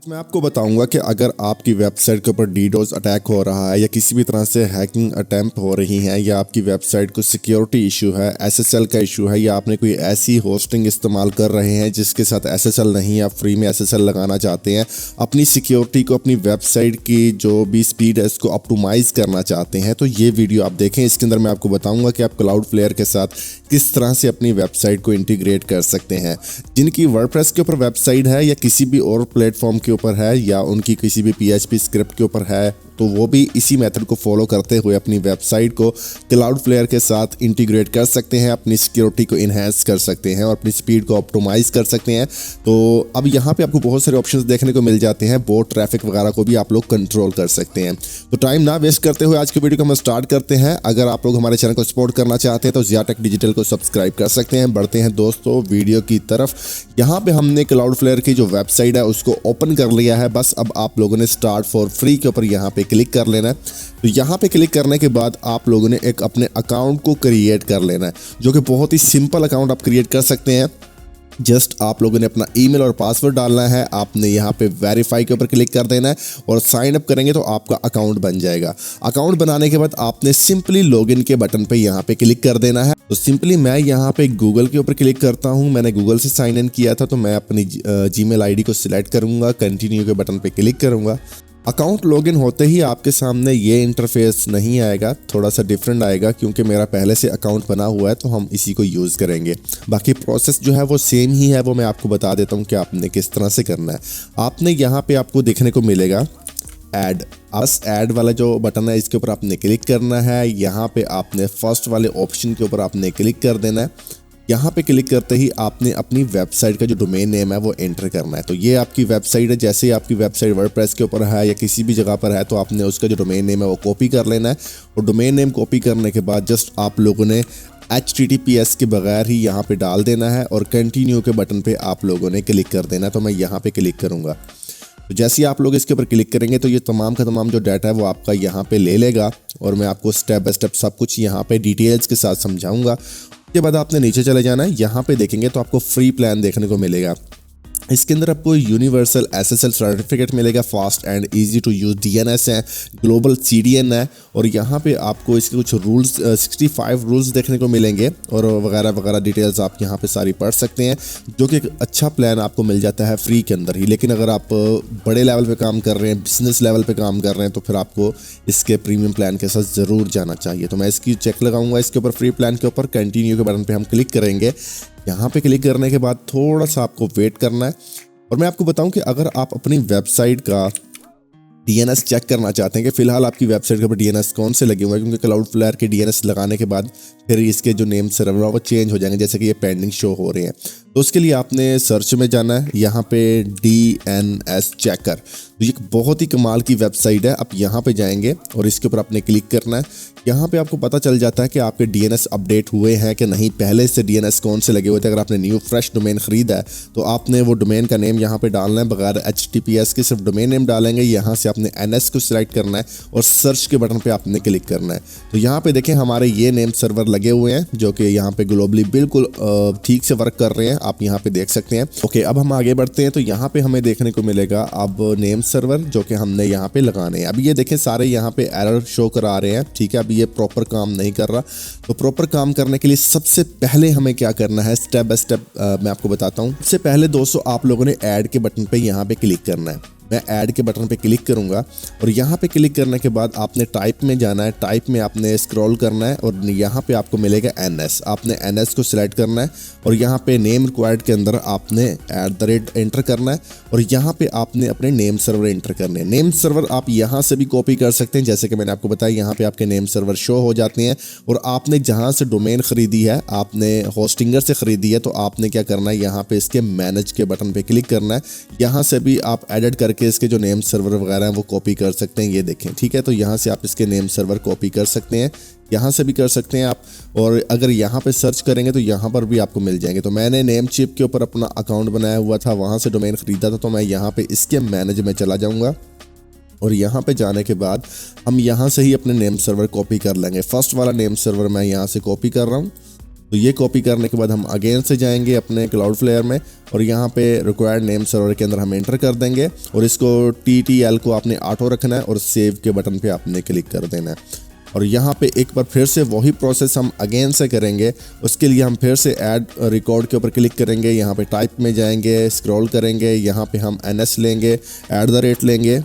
मैं आपको बताऊंगा कि अगर आपकी वेबसाइट के ऊपर डीडोस अटैक हो रहा है या किसी भी तरह से हैकिंग अटेम्प्ट हो रही है या आपकी वेबसाइट को सिक्योरिटी इशू है, एसएसएल का इशू है या आपने कोई ऐसी होस्टिंग इस्तेमाल कर रहे हैं जिसके साथ एसएसएल नहीं, आप फ्री में एसएसएल लगाना चाहते हैं, अपनी सिक्योरिटी को, अपनी वेबसाइट की जो भी स्पीड है इसको ऑप्टिमाइज करना चाहते हैं, तो ये वीडियो आप देखें। इसके अंदर मैं आपको बताऊंगा कि आप क्लाउडफ्लेयर के साथ किस तरह से अपनी वेबसाइट को इंटीग्रेट कर सकते हैं। जिनकी वर्डप्रेस के ऊपर वेबसाइट है या किसी भी और प्लेटफॉर्म के ऊपर है या उनकी किसी भी PHP स्क्रिप्ट के ऊपर है, तो वो भी इसी मेथड को फॉलो करते हुए अपनी वेबसाइट को क्लाउडफ्लेयर के साथ इंटीग्रेट कर सकते हैं, अपनी सिक्योरिटी को इन्हेंस कर सकते हैं और अपनी स्पीड को ऑप्टिमाइज कर सकते हैं। तो अब यहाँ पे आपको बहुत सारे ऑप्शंस देखने को मिल जाते हैं, बोट ट्रैफिक वगैरह को भी आप लोग कंट्रोल कर सकते हैं। तो टाइम ना वेस्ट करते हुए आज की वीडियो को हम स्टार्ट करते हैं। अगर आप लोग हमारे चैनल को सपोर्ट करना चाहते हैं तो ज़िया टेक डिजिटल को सब्सक्राइब कर सकते हैं। बढ़ते हैं दोस्तों वीडियो की तरफ। यहाँ पे हमने क्लाउडफ्लेयर की जो वेबसाइट है उसको ओपन कर लिया है। बस अब आप लोगों ने स्टार्ट फॉर फ्री के ऊपर यहाँ पे क्लिक कर लेना है। तो यहाँ पे क्लिक करने के बाद आप लोगों ने एक अपने अकाउंट को क्रिएट कर लेना है, जो कि बहुत ही सिंपल अकाउंट आप क्रिएट कर सकते हैं। जस्ट आप लोगों ने अपना ईमेल और पासवर्ड डालना है, आपने यहाँ पे वेरीफाई के ऊपर क्लिक कर देना है और साइन अप करेंगे तो आपका अकाउंट बन जाएगा। अकाउंट बनाने के बाद आपने सिंपली लॉगिन के बटन पे यहाँ पे क्लिक कर देना है। तो सिंपली मैं यहाँ पे गूगल के ऊपर क्लिक करता हूँ। मैंने गूगल से साइन इन किया था तो मैं अपनी जीमेल आईडी को सिलेक्ट करूँगा, कंटिन्यू के बटन पे क्लिक करूँगा। अकाउंट लॉगिन होते ही आपके सामने ये इंटरफेस नहीं आएगा, थोड़ा सा डिफरेंट आएगा क्योंकि मेरा पहले से अकाउंट बना हुआ है तो हम इसी को यूज़ करेंगे। बाकी प्रोसेस जो है वो सेम ही है, वो मैं आपको बता देता हूँ कि आपने किस तरह से करना है। आपने यहाँ पे आपको देखने को मिलेगा ऐड, बस ऐड वाला जो बटन है इसके ऊपर आपने क्लिक करना है। यहाँ पे आपने फर्स्ट वाले ऑप्शन के ऊपर आपने क्लिक कर देना है। यहाँ पे क्लिक करते ही आपने अपनी वेबसाइट का जो डोमेन नेम है वो एंटर करना है। तो ये आपकी वेबसाइट है, जैसे ही आपकी वेबसाइट वर्डप्रेस के ऊपर है या किसी भी जगह पर है तो आपने उसका जो डोमेन नेम है वो कॉपी कर लेना है। और डोमेन नेम कॉपी करने के बाद जस्ट आप लोगों ने HTTPS के बगैर ही यहाँ पे डाल देना है और कंटिन्यू के बटन पे आप लोगों ने क्लिक कर देना है। तो मैं यहाँ पे क्लिक करूँगा। तो जैसे ही आप लोग इसके ऊपर क्लिक करेंगे तो ये तमाम का तमाम जो डाटा है वो आपका यहाँ पे ले लेगा और मैं आपको स्टेप बाय स्टेप सब कुछ यहाँ पे डिटेल्स के साथ समझाऊंगा। उसके बाद आपने नीचे चले जाना है। यहाँ पे देखेंगे तो आपको फ्री प्लान देखने को मिलेगा। इसके अंदर आपको यूनिवर्सल SSL सर्टिफिकेट मिलेगा, fast and easy to use DNS है, ग्लोबल CDN है और यहाँ पे आपको इसके कुछ रूल्स 65 रूल्स देखने को मिलेंगे और वगैरह वगैरह डिटेल्स आप यहाँ पे सारी पढ़ सकते हैं, जो कि एक अच्छा प्लान आपको मिल जाता है फ्री के अंदर ही। लेकिन अगर आप बड़े लेवल पे काम कर रहे हैं, बिजनेस लेवल पे काम कर रहे हैं, तो फिर आपको इसके प्रीमियम प्लान के साथ ज़रूर जाना चाहिए। तो मैं इसकी चेक लगाऊंगा इसके ऊपर फ्री प्लान के ऊपर। कंटिन्यू के बटन पर हम क्लिक करेंगे। यहाँ पे क्लिक करने के बाद थोड़ा सा आपको वेट करना है। और मैं आपको बताऊं कि अगर आप अपनी वेबसाइट का DNS चेक करना चाहते हैं कि फिलहाल आपकी वेबसाइट के ऊपर DNS कौन से लगे हुए हैं, क्योंकि क्लाउडफ्लेयर के DNS लगाने के बाद फिर इसके जो नेम सर्वर वो चेंज हो जाएंगे, जैसे कि ये पेंडिंग शो हो रहे हैं। तो उसके लिए आपने सर्च में जाना है, यहाँ पे DNS चेकर। तो ये एक बहुत ही कमाल की वेबसाइट है। आप यहाँ पे जाएंगे और इसके ऊपर आपने क्लिक करना है। यहाँ पे आपको पता चल जाता है कि आपके DNS अपडेट हुए हैं कि नहीं, पहले से DNS कौन से लगे हुए थे। अगर आपने न्यू फ्रेश डोमेन खरीदा है तो आपने वो डोमेन का नेम यहाँ पे डालना है, बगैर HTTPS के सिर्फ डोमेन नेम डालेंगे। यहाँ से आपने NS को सिलेक्ट करना है और सर्च के बटन पे आपने क्लिक करना है। तो यहाँ पे देखें हमारे ये नेम सर्वर लगे हुए हैं, जो कि यहाँ पे ग्लोबली बिल्कुल ठीक से वर्क कर रहे हैं, आप यहाँ पे देख सकते हैं। ओके, अब हम आगे बढ़ते हैं। तो यहाँ पे हमें देखने को मिलेगा अब नेम सर्वर जो कि हमने यहाँ पे लगाने हैं। अभी ये देखें सारे यहाँ पे एरर शो करा रहे हैं, ठीक है। अभी ये प्रॉपर काम नहीं कर रहा। तो प्रॉपर काम करने के लिए सबसे पहले हमें क्या करना है, स्टेप बाय स्टेप मैं आपको बताता हूँ। सबसे पहले दोस्तों आप लोगों ने ऐड के बटन पे यहाँ पे क्लिक करना है। मैं ऐड के बटन पे क्लिक करूंगा और यहाँ पे क्लिक करने के बाद आपने टाइप में जाना है। टाइप में आपने स्क्रॉल करना है और यहाँ पे आपको मिलेगा NS। आपने NS को सिलेक्ट करना है और यहाँ पे नेम रिक्वायर्ड के अंदर आपने @ एंटर करना है और यहाँ पे आपने अपने नेम सर्वर एंटर करने हैं। नेम सर्वर आप यहाँ से भी कॉपी कर सकते हैं, जैसे कि मैंने आपको बताया यहाँ पे आपके नेम सर्वर शो हो जाते हैं। और आपने जहाँ से डोमेन खरीदी है, आपने होस्टिंगर से खरीदी है, तो आपने क्या करना है, यहाँ पे इसके मैनेज के बटन पे क्लिक करना है। यहाँ से भी आप एडिट करके इसके जो नेम सर्वर वगैरह हैं वो कॉपी कर सकते हैं, ये देखें, ठीक है। तो यहाँ से आप इसके नेम सर्वर कॉपी कर सकते हैं, यहाँ से भी कर सकते हैं आप। और अगर यहाँ पे सर्च करेंगे तो यहाँ पर भी आपको मिल जाएंगे। तो मैंने नेम चिप के ऊपर अपना अकाउंट बनाया हुआ था, वहाँ से डोमेन खरीदा था, तो मैं यहाँ पे इसके मैनेज में चला जाऊँगा और यहाँ पे जाने के बाद हम यहाँ से ही अपने नेम सर्वर कॉपी कर लेंगे। फर्स्ट वाला नेम सर्वर मैं यहाँ से कॉपी कर रहा हूँ तो ये कॉपी करने के बाद हम अगेन से जाएंगे अपने क्लाउडफ्लेयर में और यहाँ पे रिक्वायर्ड नेम सर्वर के अंदर हम एंटर कर देंगे और इसको TTL को आपने ऑटो रखना है और सेव के बटन पे आपने क्लिक कर देना है। और यहाँ पे एक बार फिर से वही प्रोसेस हम अगेन से करेंगे। उसके लिए हम फिर से ऐड रिकॉर्ड के ऊपर क्लिक करेंगे, यहाँ पे टाइप में जाएंगे, स्क्रॉल करेंगे, यहाँ पे हम NS लेंगे, @ लेंगे,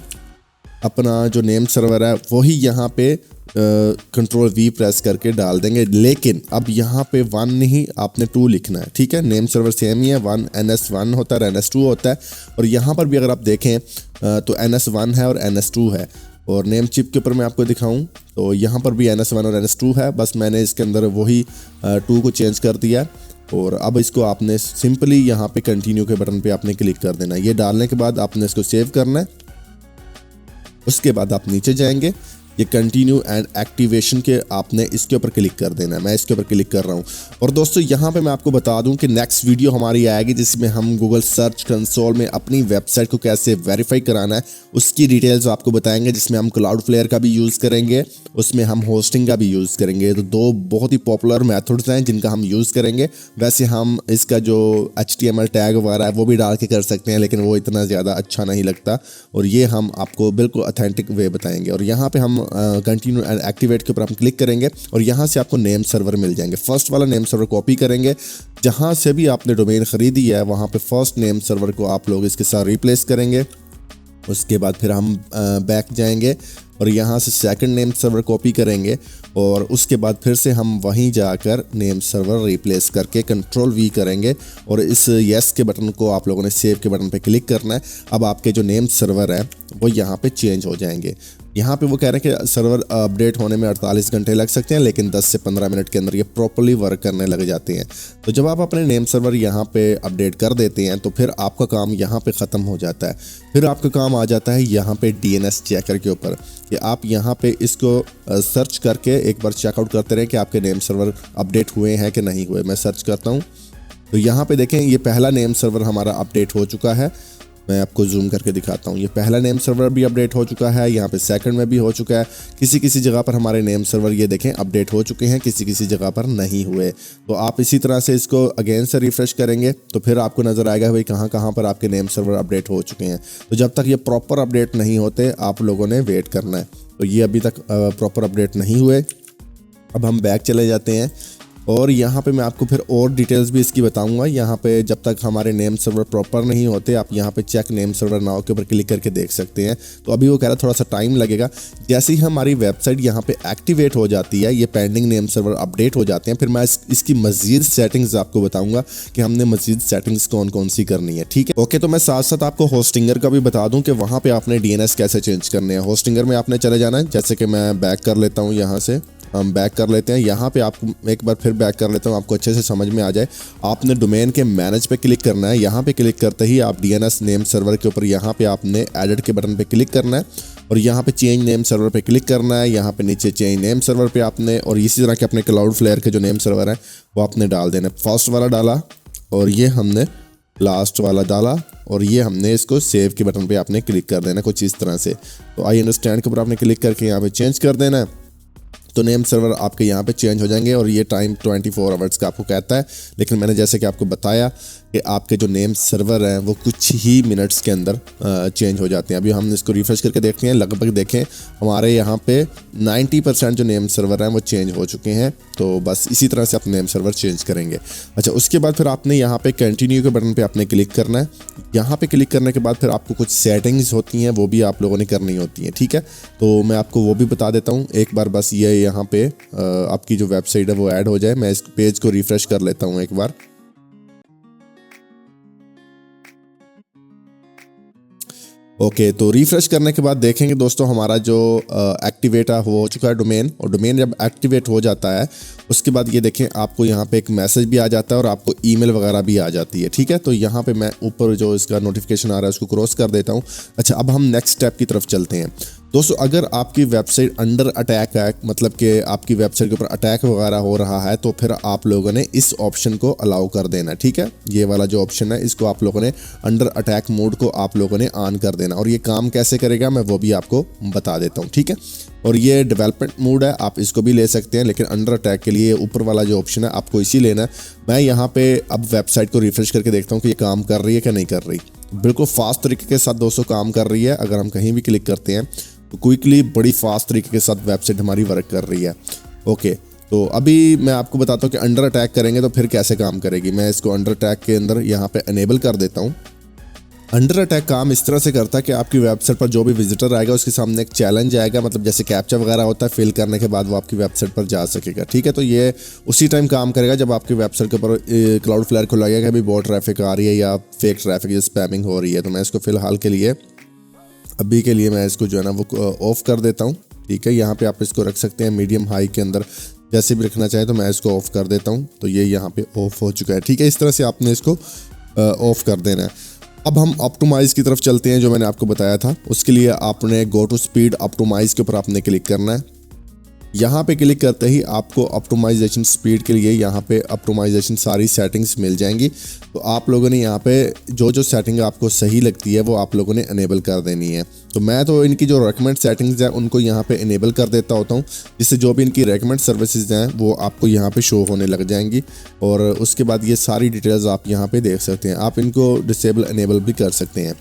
अपना जो नेम सर्वर है वही यहाँ पे Ctrl V प्रेस करके डाल देंगे। लेकिन अब यहाँ पे 1 नहीं, आपने 2 लिखना है, ठीक है। नेम सर्वर सेम ही है, 1 NS1 होता है, NS2 होता है। और यहाँ पर भी अगर आप देखें तो NS1 है और NS2 है। और नेम चिप के ऊपर मैं आपको दिखाऊं तो यहाँ पर भी NS1 और NS2 है, बस मैंने इसके अंदर वही 2 को चेंज कर दिया। और अब इसको आपने सिंपली यहाँ पे कंटिन्यू के बटन पे आपने क्लिक कर देना है। ये डालने के बाद आपने इसको सेव करना है। उसके बाद आप नीचे जाएंगे, ये कंटिन्यू एंड एक्टिवेशन के आपने इसके ऊपर क्लिक कर देना है। मैं इसके ऊपर क्लिक कर रहा हूँ। और दोस्तों यहाँ पे मैं आपको बता दूं कि नेक्स्ट वीडियो हमारी आएगी जिसमें हम गूगल सर्च कंसोल में अपनी वेबसाइट को कैसे वेरीफाई कराना है उसकी डिटेल्स आपको बताएंगे, जिसमें हम क्लाउडफ्लेयर का भी यूज़ करेंगे, उसमें हम होस्टिंग का भी यूज़ करेंगे। तो 2 बहुत ही पॉपुलर मेथड्स हैं जिनका हम यूज़ करेंगे। वैसे हम इसका जो HTML टैग वगैरह है वो भी डाल के कर सकते हैं, लेकिन वो इतना ज़्यादा अच्छा नहीं लगता। और ये हम आपको बिल्कुल ऑथेंटिक वे बताएंगे। और यहाँ पे हम कंटिन्यू एंड एक्टिवेट के ऊपर हम क्लिक करेंगे और यहाँ से आपको नेम सर्वर मिल जाएंगे। फर्स्ट वाला नेम सर्वर कॉपी करेंगे, जहाँ से भी आपने डोमेन खरीदी है वहाँ पे फर्स्ट नेम सर्वर को आप लोग इसके साथ रिप्लेस करेंगे। उसके बाद फिर हम बैक जाएंगे और यहाँ से सेकंड नेम सर्वर कॉपी करेंगे और उसके बाद फिर से हम वहीं जाकर नेम सर्वर रिप्लेस करके Ctrl V करेंगे और इस येस के बटन को आप लोगों ने सेव के बटन पे क्लिक करना है। अब आपके जो नेम सर्वर है वो यहाँ पे चेंज हो जाएंगे। यहाँ पे वो कह रहे हैं कि सर्वर अपडेट होने में 48 घंटे लग सकते हैं, लेकिन 10 से 15 मिनट के अंदर ये प्रॉपर्ली वर्क करने लग जाते हैं। तो जब आप अपने नेम सर्वर यहाँ पे अपडेट कर देते हैं तो फिर आपका काम यहाँ पे ख़त्म हो जाता है। फिर आपका काम आ जाता है यहाँ पे DNS चेकर के ऊपर कि आप यहाँ पे इसको सर्च करके एक बार चेकआउट करते रहें कि आपके नेम सर्वर अपडेट हुए हैं कि नहीं हुए। मैं सर्च करता हूँ तो यहाँ पे देखें ये पहला नेम सर्वर हमारा अपडेट हो चुका है। मैं आपको जूम करके दिखाता हूँ। ये पहला नेम सर्वर भी अपडेट हो चुका है, यहाँ पे सेकंड में भी हो चुका है। किसी किसी जगह पर हमारे नेम सर्वर ये देखें अपडेट हो चुके हैं, किसी किसी जगह पर नहीं हुए। तो आप इसी तरह से इसको अगेन से रिफ्रेश करेंगे तो फिर आपको नज़र आएगा भाई कहाँ कहाँ पर आपके नेम सर्वर अपडेट हो चुके हैं। तो जब तक ये प्रॉपर अपडेट नहीं होते आप लोगों ने वेट करना है। तो ये अभी तक प्रॉपर अपडेट नहीं हुए। अब हम बैक चले जाते हैं और यहाँ पे मैं आपको फिर और डिटेल्स भी इसकी बताऊंगा। यहाँ पे जब तक हमारे नेम सर्वर प्रॉपर नहीं होते आप यहाँ पे चेक नेम सर्वर नाउ के ऊपर क्लिक करके देख सकते हैं। तो अभी वो कह रहा है थोड़ा सा टाइम लगेगा। जैसे ही हमारी वेबसाइट यहाँ पे एक्टिवेट हो जाती है, ये पेंडिंग नेम सर्वर अपडेट हो जाते हैं, फिर मैं इसकी मजीद सेटिंग्स आपको बताऊँगा कि हमने मजीद सेटिंग्स कौन कौन सी करनी है। ठीक है, ओके। तो मैं साथ साथ आपको होस्टिंगर का भी बता दूँ कि वहाँ पर आपने DNS कैसे चेंज करने हैं। होस्टिंगर में आपने चले जाना है। जैसे कि मैं बैक कर लेता हूँ, यहाँ से हम बैक कर लेते हैं। यहाँ पे आपको एक बार फिर बैक कर लेता हूँ, आपको अच्छे से समझ में आ जाए। आपने डोमेन के मैनेज पे क्लिक करना है। यहाँ पे क्लिक करते ही आप DNS नेम सर्वर के ऊपर यहाँ पे आपने एडिट के बटन पे क्लिक करना है और यहाँ पे चेंज नेम सर्वर पे क्लिक करना है। यहाँ पे नीचे चेंज नेम सर्वर पे आपने और इसी तरह के अपने क्लाउडफ्लेयर के जो नेम सर्वर है वो आपने डाल देना। फर्स्ट वाला डाला और ये हमने लास्ट वाला डाला और ये हमने इसको सेव के बटन पे आपने क्लिक कर देना कुछ इस तरह से। तो आई अंडरस्टैंड के ऊपर आपने क्लिक करके यहाँ पे चेंज कर देना है। तो नेम सर्वर आपके यहाँ पे चेंज हो जाएंगे और ये टाइम 24 आवर्स का आपको कहता है। लेकिन मैंने जैसे कि आपको बताया कि आपके जो नेम सर्वर हैं वो कुछ ही मिनट्स के अंदर चेंज हो जाते हैं। अभी हम इसको रिफ्रेश करके देखते हैं, लगभग देखें हमारे यहाँ पे 90% जो नेम सर्वर हैं वो चेंज हो चुके हैं। तो बस इसी तरह से आप नेम सर्वर चेंज करेंगे। अच्छा, उसके बाद फिर आपने यहाँ पे कंटिन्यू के बटन पे आपने क्लिक करना है। यहाँ पे क्लिक करने के बाद फिर आपको कुछ सेटिंग्स होती हैं वो भी आप लोगों ने करनी होती हैं। ठीक है, तो मैं आपको वो भी बता देता हूँ एक बार। बस ये यहाँ पे आपकी जो वेबसाइट है वो ऐड हो जाए। मैं इस पेज को रिफ्रेश कर लेता हूँ एक बार। ओके, तो रिफ्रेश करने के बाद देखेंगे दोस्तों हमारा जो एक्टिवेट हो चुका है डोमेन। और डोमेन जब एक्टिवेट हो जाता है उसके बाद ये देखें आपको यहाँ पे एक मैसेज भी आ जाता है और आपको ईमेल वगैरह भी आ जाती है। ठीक है, तो यहाँ पे मैं ऊपर जो इसका नोटिफिकेशन आ रहा है उसको क्रॉस कर देता हूँ। अच्छा, अब हम नेक्स्ट स्टेप की तरफ चलते हैं। दोस्तों, अगर आपकी वेबसाइट अंडर अटैक है, मतलब कि आपकी वेबसाइट के ऊपर अटैक वगैरह हो रहा है, तो फिर आप लोगों ने इस ऑप्शन को अलाउ कर देना। ठीक है, ये वाला जो ऑप्शन है इसको आप लोगों ने अंडर अटैक मोड को आप लोगों ने ऑन कर देना। और ये काम कैसे करेगा मैं वो भी आपको बता देता हूँ। ठीक है, और ये डेवलपमेंट मोड है, आप इसको भी ले सकते हैं, लेकिन अंडर अटैक के लिए ऊपर वाला जो ऑप्शन है आपको इसी लेना है। मैं यहाँ पे अब वेबसाइट को रिफ्रेश करके देखता हूँ कि ये काम कर रही है कि नहीं कर रही। बिल्कुल फास्ट तरीके के साथ दोस्तों काम कर रही है। अगर हम कहीं भी क्लिक करते हैं तो क्विकली बड़ी फास्ट तरीके के साथ वेबसाइट हमारी वर्क कर रही है। ओके, तो अभी मैं आपको बताता हूँ कि अंडर अटैक करेंगे तो फिर कैसे काम करेगी। मैं इसको अंडर अटैक के अंदर यहाँ पे अनेबल कर देता हूँ। अंडर अटैक काम इस तरह से करता है कि आपकी वेबसाइट पर जो भी विजिटर आएगा उसके सामने एक चैलेंज आएगा, मतलब जैसे कैप्चा वगैरह होता है, फिल करने के बाद वो आपकी वेबसाइट पर जा सकेगा। ठीक है, तो ये उसी टाइम काम करेगा जब आपकी वेबसाइट के ऊपर क्लाउडफ्लेयर को लगेगा कि अभी बहुत ट्रैफिक आ रही है या फेक ट्रैफिक या स्पैमिंग हो रही है। तो मैं इसको फिलहाल के लिए अभी के लिए मैं इसको जो है ना वो ऑफ कर देता हूँ। ठीक है, यहाँ पे आप इसको रख सकते हैं मीडियम हाई के अंदर, जैसे भी रखना चाहें। तो मैं इसको ऑफ कर देता हूँ, तो ये यहाँ पे ऑफ हो चुका है। ठीक है, इस तरह से आपने इसको ऑफ कर देना है। अब हम ऑप्टिमाइज की तरफ चलते हैं, जो मैंने आपको बताया था। उसके लिए आपने गो टू स्पीड ऑप्टिमाइज के ऊपर आपने क्लिक करना है। यहाँ पे क्लिक करते ही आपको ऑप्टिमाइजेशन स्पीड के लिए यहाँ पे ऑप्टिमाइजेशन सारी सेटिंग्स मिल जाएंगी। तो आप लोगों ने यहाँ पे जो सेटिंग आपको सही लगती है वो आप लोगों ने अनेबल कर देनी है। तो मैं तो इनकी जो रेकमेंड सेटिंग्स हैं उनको यहाँ पे इनेबल कर देता होता हूँ, जिससे जो भी इनकी रेकमेंड सर्विसेज हैं वो आपको यहाँ पे शो होने लग जाएंगी। और उसके बाद ये सारी डिटेल्स आप यहाँ पे देख सकते हैं। आप इनको डिसेबल इनेबल भी कर सकते हैं।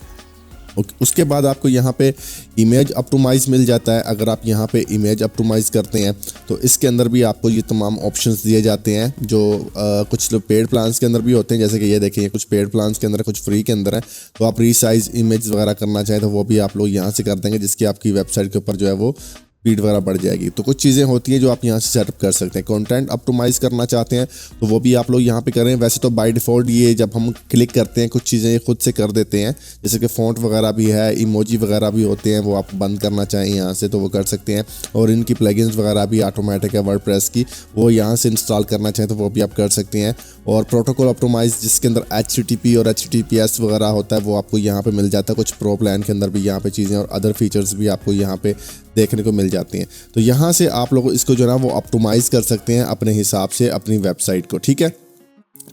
उसके बाद आपको यहाँ पे इमेज ऑप्टिमाइज मिल जाता है। अगर आप यहाँ पे इमेज ऑप्टिमाइज करते हैं तो इसके अंदर भी आपको ये तमाम ऑप्शंस दिए जाते हैं, जो कुछ पेड प्लान्स के अंदर भी होते हैं। जैसे कि ये देखिए, कुछ पेड प्लान्स के अंदर, कुछ फ्री के अंदर है। तो आप रीसाइज इमेज वगैरह करना चाहें तो वो भी आप लोग यहाँ से कर देंगे, जिसकी आपकी वेबसाइट के ऊपर जो है वो स्पीड वगैरह बढ़ जाएगी। तो कुछ चीज़ें होती हैं जो आप यहाँ से सेटअप कर सकते हैं। कंटेंट ऑप्टिमाइज करना चाहते हैं तो वो भी आप लोग यहाँ पे करें। वैसे तो बाय डिफ़ॉल्ट ये जब हम क्लिक करते हैं कुछ चीज़ें ये खुद से कर देते हैं, जैसे कि फ़ॉन्ट वगैरह भी है, इमोजी वगैरह भी होते हैं, वो आप बंद करना चाहें यहाँ से तो वो कर सकते हैं। और इनकी प्लगइन्स वगैरह भी ऑटोमेटिक है वर्डप्रेस की, वो यहाँ से इंस्टॉल करना चाहें तो वो भी आप कर सकते हैं। और प्रोटोकॉल ऑप्टिमाइज, जिसके अंदर HTTP और HTTPS वगैरह होता है, वो आपको यहाँ पे मिल जाता है। कुछ प्रो प्लान के अंदर भी यहाँ पे चीज़ें और अदर फीचर्स भी आपको यहाँ पे देखने को मिल जाती हैं। तो यहाँ से आप लोग इसको जो है ना वो ऑप्टिमाइज कर सकते हैं अपने हिसाब से अपनी वेबसाइट को। ठीक है,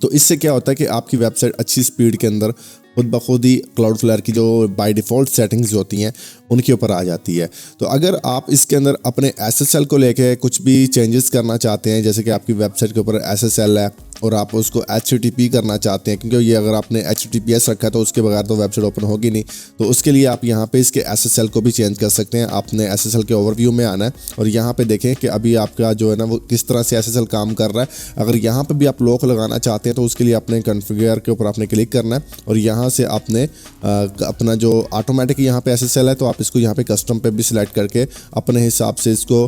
तो इससे क्या होता है कि आपकी वेबसाइट अच्छी स्पीड के अंदर खुद ब खुद ही क्लाउडफ्लेयर की जो बाय डिफ़ॉल्ट सेटिंग्स होती हैं उनके ऊपर आ जाती है। तो अगर आप इसके अंदर अपने SSL को लेके कुछ भी चेंजेस करना चाहते हैं, जैसे कि आपकी वेबसाइट के ऊपर SSL है और आप उसको HTTP करना चाहते हैं, क्योंकि ये अगर आपने HTTPS रखा है तो उसके बगैर तो वेबसाइट ओपन होगी नहीं। तो उसके लिए आप यहाँ पे इसके SSL को भी चेंज कर सकते हैं। आपने SSL के ओवरव्यू में आना है और यहाँ पे देखें कि अभी आपका जो है ना वो किस तरह से SSL काम कर रहा है। अगर यहाँ पे भी आप लॉक लगाना चाहते हैं तो उसके लिए अपने कॉन्फ़िगर के ऊपर आपने क्लिक करना है और यहाँ से आपने अपना जो ऑटोमेटिक यहाँ पे SSL है तो आप इसको यहाँ पे कस्टम पे भी सिलेक्ट करके अपने हिसाब से इसको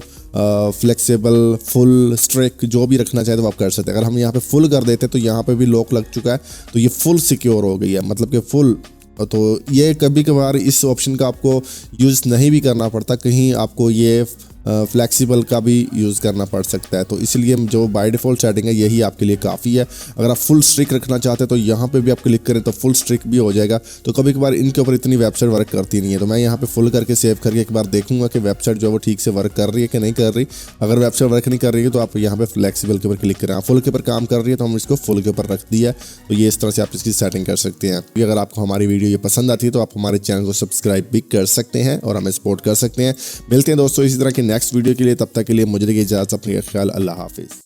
फ्लेक्सिबल, फुल, स्ट्रिक जो भी रखना चाहे तो आप कर सकते हैं। अगर हम यहाँ पे फुल कर देते तो यहाँ पे भी लॉक लग चुका है, तो ये फुल सिक्योर हो गई है, मतलब कि फुल। तो ये कभी कभार इस ऑप्शन का आपको यूज़ नहीं भी करना पड़ता, कहीं आपको ये फ्लेक्सिबल का भी यूज़ करना पड़ सकता है। तो इसलिए जो बाय डिफ़ॉल्ट सेटिंग है यही आपके लिए काफ़ी है। अगर आप फुल स्ट्रिक रखना चाहते हैं तो यहाँ पे भी आप क्लिक करें तो फुल स्ट्रिक भी हो जाएगा। तो कभी कभार इनके ऊपर इतनी वेबसाइट वर्क करती नहीं है, तो मैं यहाँ पे फुल करके सेव करके एक बार देखूंगा कि वेबसाइट जो है वो ठीक से वर्क कर रही है कि नहीं कर रही। अगर वेबसाइट वर्क नहीं कर रही है तो आप यहाँ पे फ्लेक्सिबल के ऊपर क्लिक करें। फुल के ऊपर काम कर रही है तो हम इसको फुल के ऊपर रख दिया। तो ये इस तरह से आप इसकी सेटिंग कर सकते हैं। अगर आपको हमारी वीडियो ये पसंद आती है तो आप हमारे चैनल को सब्सक्राइब भी कर सकते हैं और हमें सपोर्ट कर सकते हैं। मिलते हैं दोस्तों इसी तरह की नेक्स्ट वीडियो के लिए, तब तक के लिए मुझे दीजिए इजाज़त। अपनी ख्याल, अल्लाह हाफिज़।